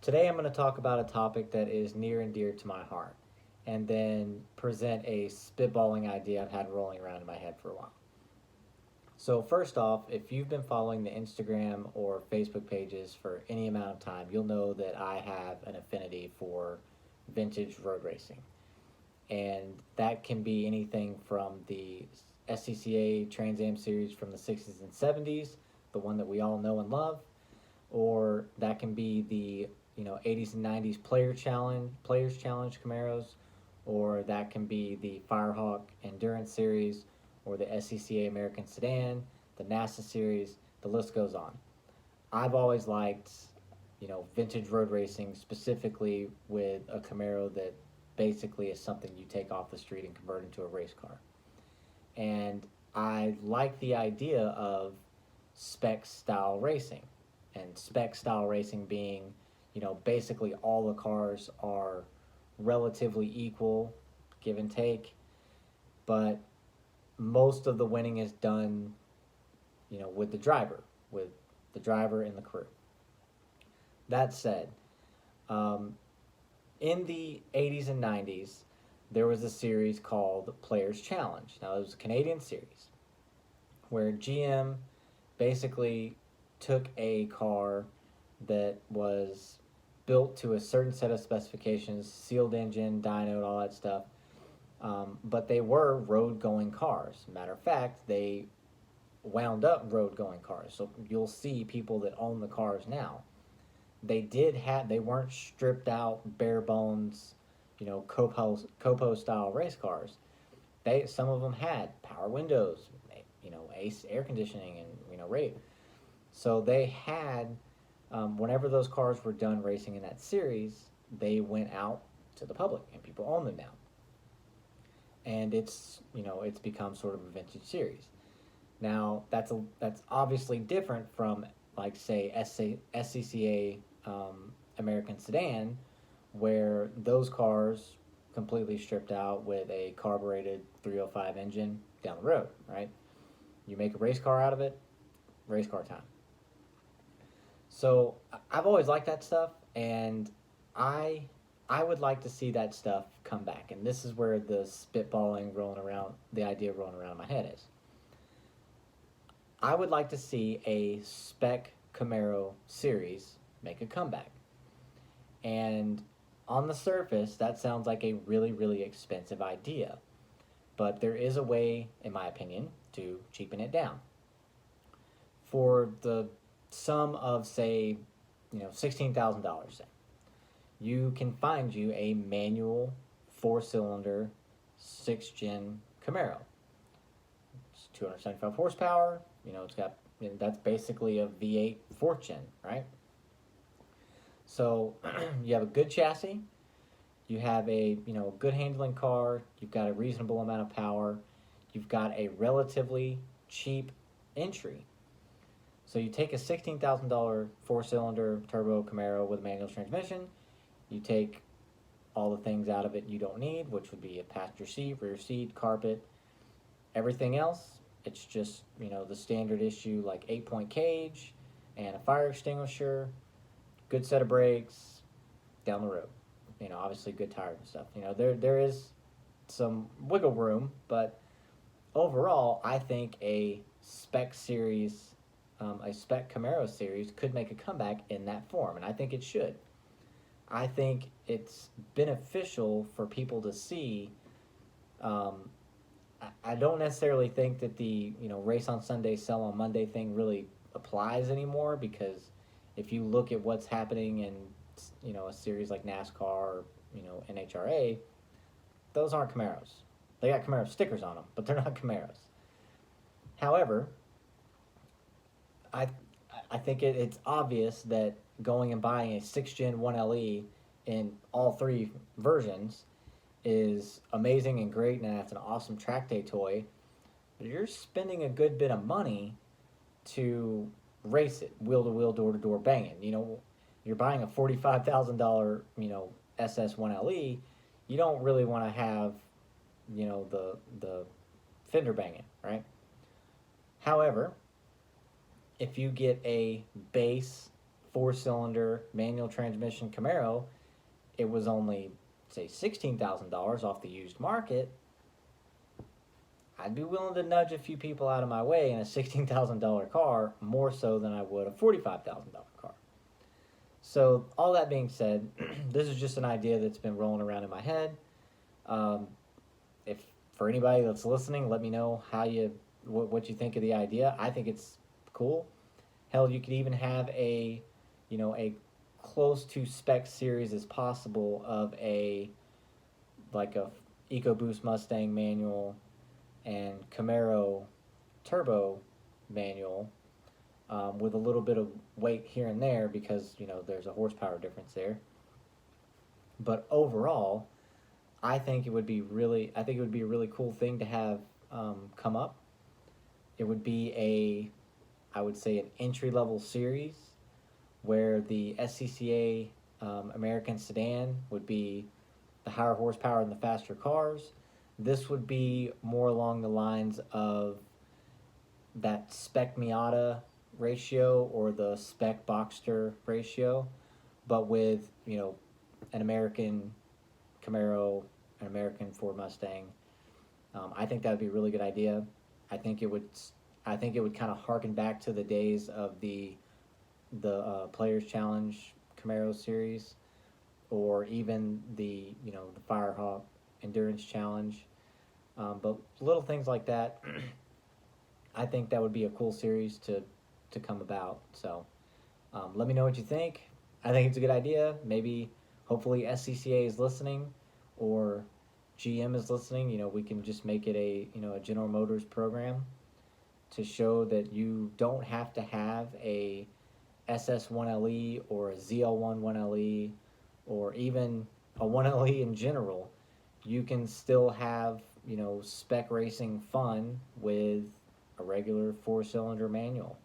Today I'm going to talk about a topic that is near and dear to my heart and then present a spitballing idea I've had rolling around in my head for a while. So, first off, if you've been following the Instagram or Facebook pages for any amount of time, you'll know that I have an affinity for vintage road racing. And that can be anything from the SCCA Trans Am series from the 60s and 70s, the one that we all know and love, or that can be the 80s and 90s players challenge Camaros, or that can be the Firehawk Endurance Series, or the SCCA American Sedan, the NASA Series. The list goes on. I've always liked vintage road racing, specifically with a Camaro that basically is something you take off the street and convert into a race car. And I like the idea of spec style racing, and spec style racing being, basically all the cars are relatively equal, give and take, but most of the winning is done, with the driver and the crew. That said, um, in the 80s and 90s, there was a series called Players Challenge. Now, it was a Canadian series where GM basically took a car that was built to a certain set of specifications, sealed engine, dyno, all that stuff. But they were road going cars. Matter of fact, they wound up road going cars. So you'll see people that own the cars now. They weren't stripped out, bare bones, Copo style race cars. Some of them had power windows, ace air conditioning, and rate. So they had, whenever those cars were done racing in that series, they went out to the public and people own them now. And it's become sort of a vintage series. Now that's obviously different from, like, say, SCCA American Sedan, where those cars completely stripped out with a carbureted 305 engine down the road, right? You make a race car out of it, race car time. So I've always liked that stuff, and I I would like to see that stuff come back. And this is where the spitballing rolling around, the idea rolling around in my head is. I would like to see a Spec Camaro series make a comeback. And on the surface, that sounds like a really, really expensive idea. But there is a way, in my opinion, to cheapen it down. For the sum of, say, $16,000, say, you can find you a manual 4-cylinder 6-gen Camaro. It's 275 horsepower. It's got, that's basically a V8 4th gen, right? So you have a good chassis, you have a good handling car, you've got a reasonable amount of power, you've got a relatively cheap entry. So you take a $16,000 4-cylinder turbo Camaro with a manual transmission, you take all the things out of it you don't need, which would be a passenger seat, rear seat, carpet, everything else. It's just the standard issue, like 8-point cage and a fire extinguisher, good set of brakes, down the road. Obviously good tires and stuff. There is some wiggle room, but overall, I think a spec series, a spec Camaro series, could make a comeback in that form, and I think it should. I think it's beneficial for people to see. I don't necessarily think that the race on Sunday, sell on Monday thing really applies anymore, because if you look at what's happening in a series like NASCAR or NHRA, those aren't Camaros. They got Camaro stickers on them, but they're not Camaros. However, I I think it's obvious that going and buying a 6-gen 1LE in all three versions is amazing and great, and that's an awesome track day toy. But you're spending a good bit of money to race it wheel to wheel, door to door, banging. You're buying a $45,000 SS1LE. You don't really want to have the fender banging, right? However, if you get a base 4-cylinder manual transmission Camaro, it was only, say, $16,000 off the used market, I'd be willing to nudge a few people out of my way in a $16,000 car more so than I would a $45,000 car. So, all that being said, this is just an idea that's been rolling around in my head. Um, if for anybody that's listening, let me know what you think of the idea. I think it's cool. Hell, you could even have a close to spec series as possible of like a EcoBoost Mustang manual and Camaro turbo manual, with a little bit of weight here and there because there's a horsepower difference there. But overall, I think it would be a really cool thing to have come up. It would be I would say, an entry level series where the SCCA American sedan would be the higher horsepower and the faster cars. This would be more along the lines of that Spec Miata ratio or the Spec Boxster ratio, but with an American Camaro, an American Ford Mustang. I think that would be a really good idea. I think it would. I think it would kind of harken back to the days of the Players Challenge Camaro series, or even the Firehawk Endurance Challenge. But little things like that, I think that would be a cool series to come about. So let me know what you think. I think it's a good idea. Maybe, hopefully, SCCA is listening, or GM is listening. We can just make it a General Motors program to show that you don't have to have a SS1LE or a ZL1 1LE or even a 1LE in general. You can still have spec racing fun with a regular 4-cylinder manual.